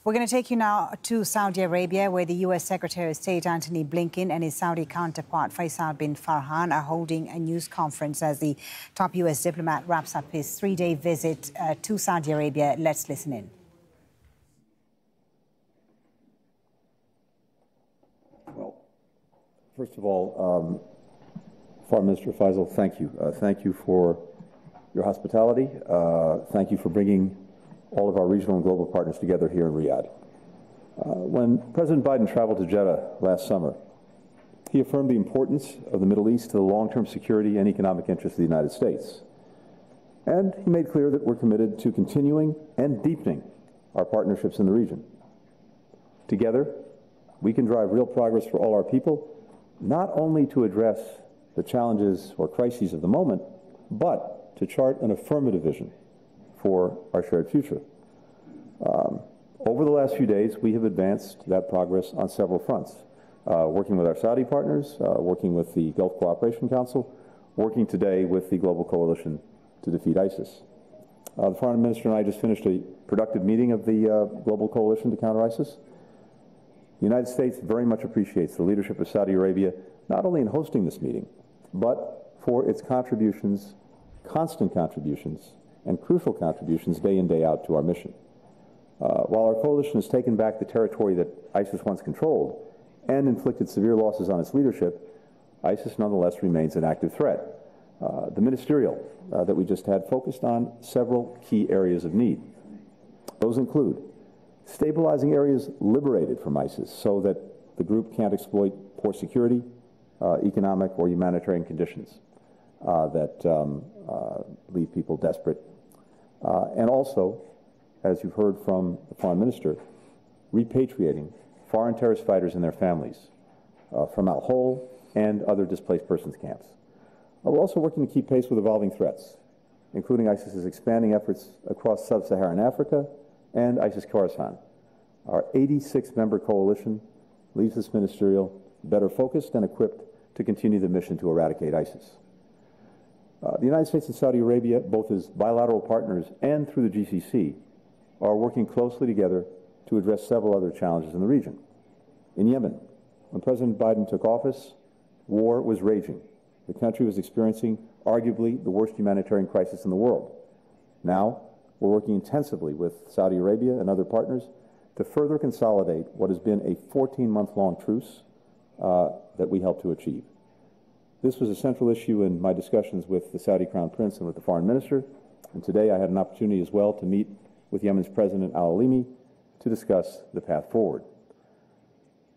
We're going to take you now to Saudi Arabia, where the U.S. Secretary of State Antony Blinken and his Saudi counterpart Faisal bin Farhan are holding a news conference as the top U.S. diplomat wraps up his three-day visit to Saudi Arabia. Let's listen in. Well, first of all, Foreign Minister Faisal, thank you. Thank you for your hospitality. Thank you for bringing all of our regional and global partners together here in Riyadh. When President Biden traveled to Jeddah last summer, he affirmed the importance of the Middle East to the long-term security and economic interests of the United States. And he made clear that we're committed to continuing and deepening our partnerships in the region. Together, we can drive real progress for all our people, not only to address the challenges or crises of the moment, but to chart an affirmative vision for our shared future. Over the last few days, we have advanced that progress on several fronts, working with our Saudi partners, working with the Gulf Cooperation Council, working today with the Global Coalition to defeat ISIS. The Foreign Minister and I just finished a productive meeting of the Global Coalition to counter ISIS. The United States very much appreciates the leadership of Saudi Arabia, not only in hosting this meeting, but for its contributions, constant contributions, and crucial contributions day in, day out to our mission. While our coalition has taken back the territory that ISIS once controlled and inflicted severe losses on its leadership, ISIS nonetheless remains an active threat. The ministerial that we just had focused on several key areas of need. Those include stabilizing areas liberated from ISIS so that the group can't exploit poor security, economic or humanitarian conditions that leave people desperate. And also, as you've heard from the Foreign Minister, repatriating foreign terrorist fighters and their families from Al-Hol and other displaced persons camps. We're also working to keep pace with evolving threats, including ISIS's expanding efforts across sub-Saharan Africa and ISIS-Khorasan. Our 86-member coalition leaves this ministerial better focused and equipped to continue the mission to eradicate ISIS. The United States and Saudi Arabia, both as bilateral partners and through the GCC, are working closely together to address several other challenges in the region. In Yemen, when President Biden took office, war was raging. The country was experiencing arguably the worst humanitarian crisis in the world. Now, we're working intensively with Saudi Arabia and other partners to further consolidate what has been a 14-month-long truce that we helped to achieve. This was a central issue in my discussions with the Saudi Crown Prince and with the Foreign Minister, and today I had an opportunity as well to meet with Yemen's President al-Alimi to discuss the path forward.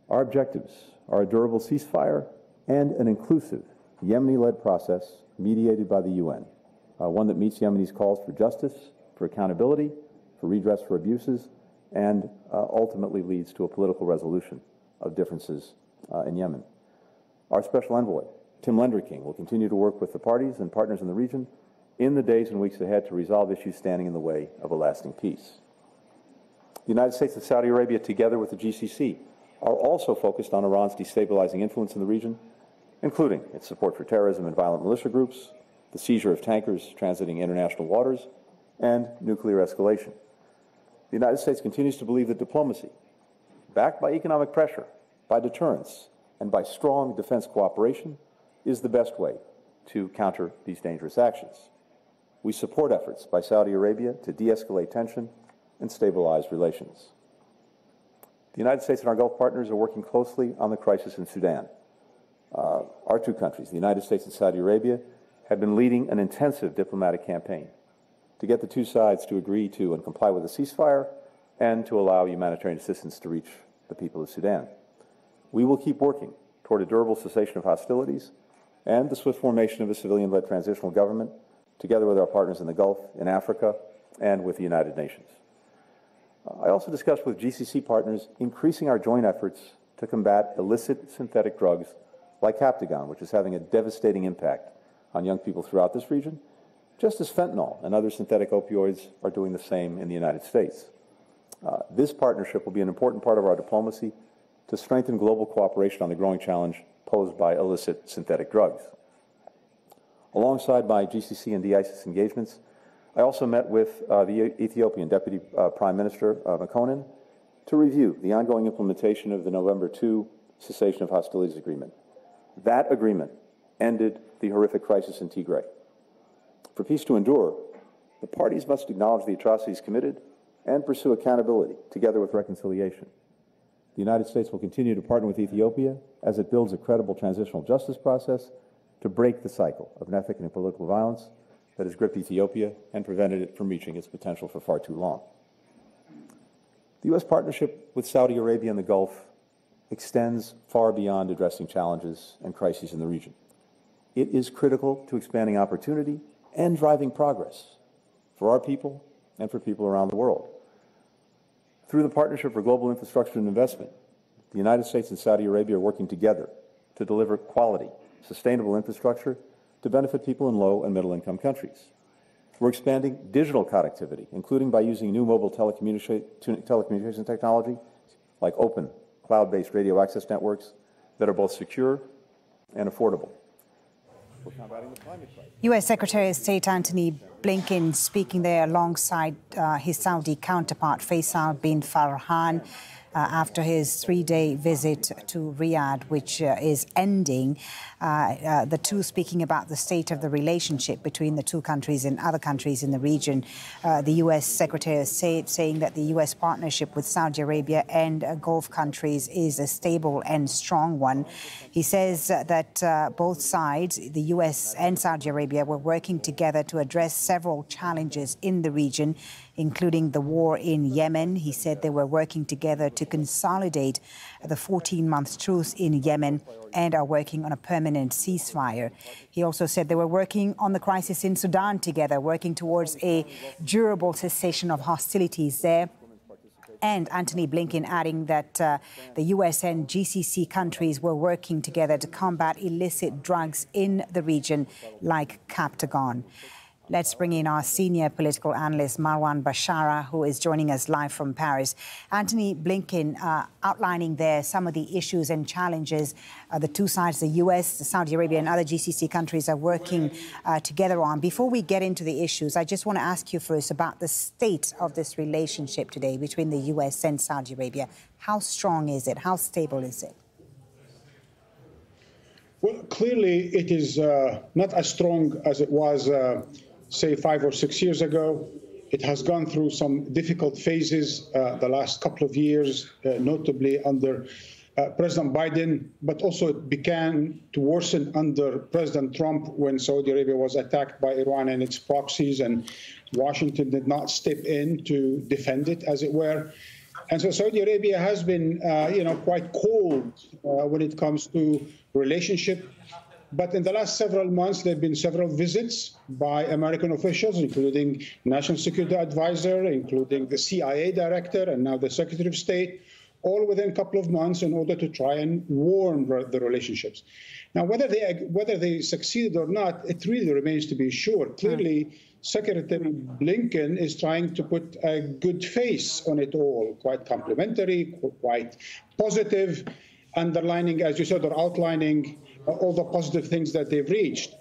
Our objectives are a durable ceasefire and an inclusive Yemeni-led process mediated by the UN, one that meets Yemeni's calls for justice, for accountability, for redress for abuses, and ultimately leads to a political resolution of differences in Yemen. Our special envoy, Tim Lenderking, will continue to work with the parties and partners in the region in the days and weeks ahead to resolve issues standing in the way of a lasting peace. The United States and Saudi Arabia, together with the GCC, are also focused on Iran's destabilizing influence in the region, including its support for terrorism and violent militia groups, the seizure of tankers transiting international waters, and nuclear escalation. The United States continues to believe that diplomacy, backed by economic pressure, by deterrence, and by strong defense cooperation, is the best way to counter these dangerous actions. We support efforts by Saudi Arabia to de-escalate tension and stabilize relations. The United States and our Gulf partners are working closely on the crisis in Sudan. Our two countries, the United States and Saudi Arabia, have been leading an intensive diplomatic campaign to get the two sides to agree to and comply with a ceasefire and to allow humanitarian assistance to reach the people of Sudan. We will keep working toward a durable cessation of hostilities and the swift formation of a civilian-led transitional government, together with our partners in the Gulf, in Africa, and with the United Nations. I also discussed with GCC partners increasing our joint efforts to combat illicit synthetic drugs like Captagon, which is having a devastating impact on young people throughout this region, just as fentanyl and other synthetic opioids are doing the same in the United States. This partnership will be an important part of our diplomacy to strengthen global cooperation on the growing challenge posed by illicit synthetic drugs. Alongside my GCC and de-ISIS engagements, I also met with the Ethiopian Deputy Prime Minister Mekonnen to review the ongoing implementation of the November 2 cessation of hostilities agreement. That agreement ended the horrific crisis in Tigray. For peace to endure, the parties must acknowledge the atrocities committed and pursue accountability, together with reconciliation. The United States will continue to partner with Ethiopia as it builds a credible transitional justice process to break the cycle of ethnic and political violence that has gripped Ethiopia and prevented it from reaching its potential for far too long. The U.S. partnership with Saudi Arabia in the Gulf extends far beyond addressing challenges and crises in the region. It is critical to expanding opportunity and driving progress for our people and for people around the world. Through the Partnership for Global Infrastructure and Investment, the United States and Saudi Arabia are working together to deliver quality, sustainable infrastructure to benefit people in low and middle-income countries. We're expanding digital connectivity, including by using new mobile telecommunication technology like open, cloud-based radio access networks that are both secure and affordable. We're combating the climate crisis. U.S. Secretary of State Antony Blinken speaking there alongside his Saudi counterpart Faisal bin Farhan after his three-day visit to Riyadh, which is ending. The two speaking about the state of the relationship between the two countries and other countries in the region. The U.S. Secretary of State saying that the U.S. partnership with Saudi Arabia and Gulf countries is a stable and strong one. He says that both sides, the U.S. and Saudi Arabia, were working together to address several challenges in the region, including the war in Yemen. He said they were working together to consolidate the 14-month truce in Yemen and are working on a permanent ceasefire. He also said they were working on the crisis in Sudan together, working towards a durable cessation of hostilities there. And Antony Blinken adding that the U.S. and GCC countries were working together to combat illicit drugs in the region like Captagon. Let's bring in our senior political analyst, Marwan Bashara, who is joining us live from Paris. Antony Blinken outlining there some of the issues and challenges the two sides, the U.S., Saudi Arabia and other GCC countries are working together on. Before we get into the issues, I just want to ask you first about the state of this relationship today between the U.S. and Saudi Arabia. How strong is it? How stable is it? Well, clearly it is not as strong as it was say 5 or 6 years ago. It has gone through some difficult phases the last couple of years, notably under President Biden, but also it began to worsen under President Trump when Saudi Arabia was attacked by Iran and its proxies, and Washington did not step in to defend it, as it were. And so Saudi Arabia has been, quite cold when it comes to relationship. But in the last several months, there have been several visits by American officials, including National Security Advisor, including the CIA Director, and now the Secretary of State, all within a couple of months in order to try and warm the relationships. Now, whether they succeeded or not, it really remains to be sure. Clearly, Secretary Blinken is trying to put a good face on it all, quite complimentary, quite positive, underlining, as you said, or outlining all the positive things that they've reached.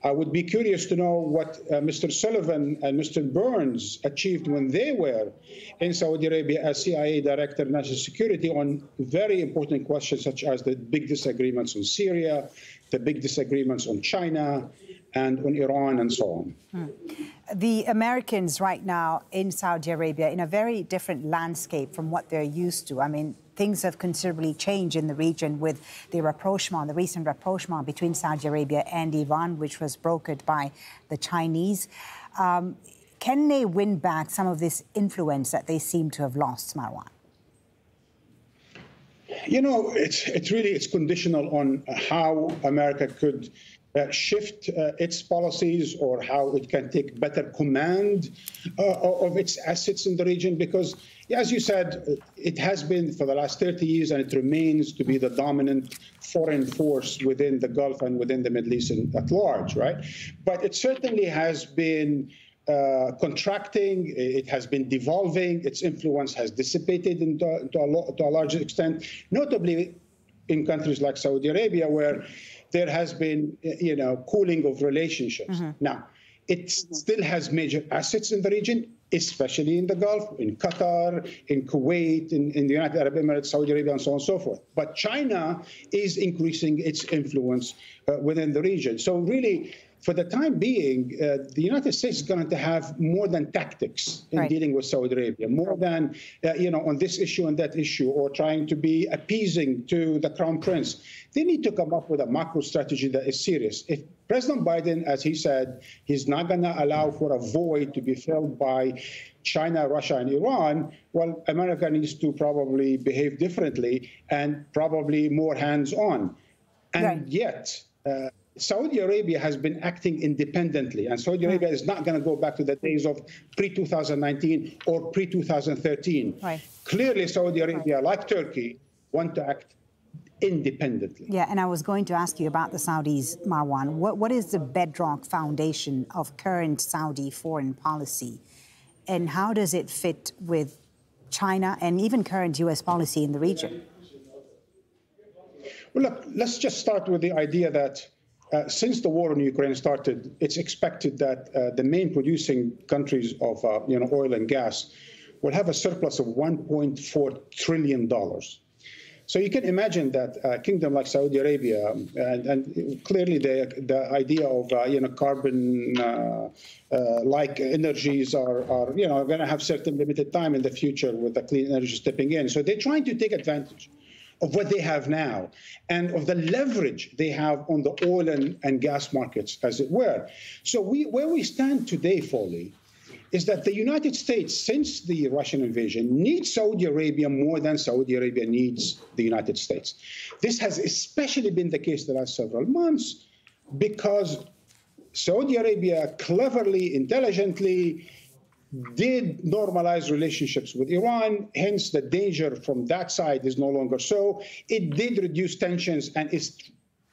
I would be curious to know what Mr. Sullivan and Mr. Burns achieved when they were in Saudi Arabia as CIA Director of National Security on very important questions such as the big disagreements on Syria, the big disagreements on China, and on Iran and so on. The Americans right now in Saudi Arabia in a very different landscape from what they're used to. I mean, things have considerably changed in the region with the recent rapprochement between Saudi Arabia and Iran, which was brokered by the Chinese. Can they win back some of this influence that they seem to have lost, Marwan? You know, it's conditional on how America could shift its policies or how it can take better command of its assets in the region, because, as you said, it has been for the last 30 years and it remains to be the dominant foreign force within the Gulf and within the Middle East at large, right? But it certainly has been contracting, it has been devolving, its influence has dissipated to a large extent, notably in countries like Saudi Arabia, where there has been, cooling of relationships. Now, it still has major assets in the region. especially in the Gulf, in Qatar, in Kuwait, in the United Arab Emirates, Saudi Arabia, and so on and so forth. But China is increasing its influence within the region. So really, for the time being, the United States is going to have more than tactics in dealing with Saudi Arabia, more than, on this issue and that issue, or trying to be appeasing to the Crown Prince. They need to come up with a macro strategy that is serious. If President Biden, as he said, he's not going to allow for a void to be filled by China, Russia, and Iran, well, America needs to probably behave differently and probably more hands-on. And yet, Saudi Arabia has been acting independently, and Saudi Arabia is not going to go back to the days of pre-2019 or pre-2013. Clearly, Saudi Arabia, like Turkey, want to act independently. Yeah, and I was going to ask you about the Saudis, Marwan. What is the bedrock foundation of current Saudi foreign policy, and how does it fit with China and even current U.S. policy in the region? Well, look, let's just start with the idea that since the war in Ukraine started, it's expected that the main producing countries of oil and gas will have a surplus of $1.4 trillion. So you can imagine that a kingdom like Saudi Arabia, and clearly the idea of carbon-like energies are going to have certain limited time in the future with the clean energy stepping in. So they're trying to take advantage of what they have now and of the leverage they have on the oil and gas markets, as it were. So where we stand today, Foley, is that the United States, since the Russian invasion, needs Saudi Arabia more than Saudi Arabia needs the United States. This has especially been the case the last several months because Saudi Arabia cleverly, intelligently did normalize relationships with Iran, hence the danger from that side is no longer so. It did reduce tensions and is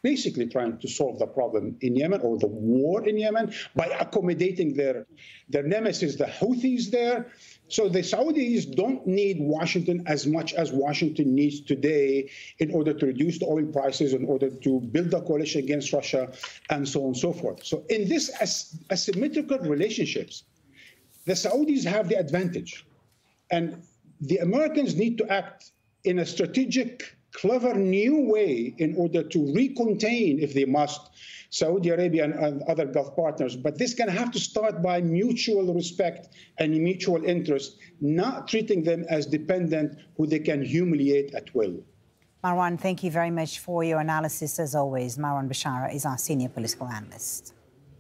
basically trying to solve the problem in Yemen, or the war in Yemen, by accommodating their nemesis, the Houthis there. So the Saudis don't need Washington as much as Washington needs today in order to reduce the oil prices, in order to build a coalition against Russia, and so on and so forth. So in this asymmetrical relationships, the Saudis have the advantage. And the Americans need to act in a strategic, clever, new way in order to recontain, if they must, Saudi Arabia and other Gulf partners. But this is going to have to start by mutual respect and mutual interest, not treating them as dependent who they can humiliate at will. Marwan, thank you very much for your analysis, as always. Marwan Bashara is our senior political analyst.